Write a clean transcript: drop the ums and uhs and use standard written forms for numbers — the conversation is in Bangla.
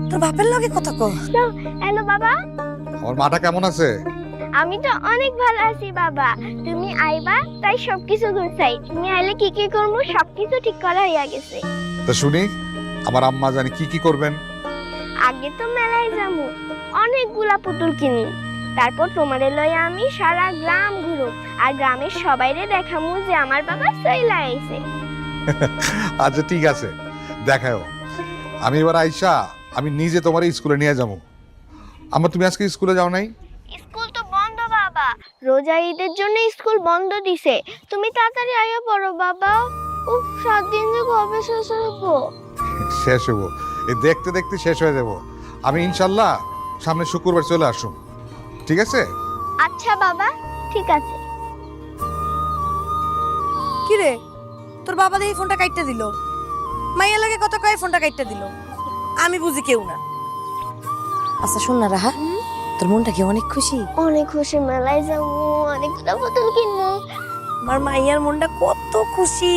তোর বাপের লগে কথা কো। হ্যালো বাবা, আমার মাটা কেমন আছে? আমি তো অনেক ভালো আছি বাবা। তুমি আইবা তাই সবকিছু গুছাই। তুমি আইলে কি কি করবো সবকিছু ঠিক করা হইয়া গেছে। তা শুনি আমার আম্মা জানি কি কি করবেন। আগে তো মেলায় যাবো, অনেকগুলা পুতুল কিনি। তারপর তোমাদের লইয়া আমি সারা গ্রাম ঘুরব আর গ্রামের সবাইরে দেখামু যে আমার বাবা সইলা আইছে। আচ্ছা ঠিক আছে, দেখাও। আমি এবার আইসা আমি নিজে তোমার স্কুলে নিয়ে যাবো। আম্মা তুমি আজকে স্কুলে যাও নাই? স্কুল তো বন্ধ বাবা, রোজা ঈদের জন্য স্কুল বন্ধ দিছে। তুমি তাড়াতাড়ি আইয়া পড়ো বাবা। উফ, 7 দিন যে কবে শেষ হবো। শেষ হবো, এই দেখতে দেখতে শেষ হয়ে যাব। আমি ইনশাল্লাহ সামনে শুক্রবার চলে আসুন, ঠিক আছে? আচ্ছা বাবা, ঠিক আছে। কি রে, তোর বাবা দেখি ফোনটা কাটতে দিল। মাইয়া লাগে কথা কয় ফোনটা কাটতে দিল। আমি বুঝি কেউ না। আচ্ছা শোন না রাহা, তোর মনটা কি অনেক খুশি? অনেক খুশি, মেলায় যাবো, অনেকগুলো পুতুল কিনবো। আমার মাইয়ার মনটা কত খুশি।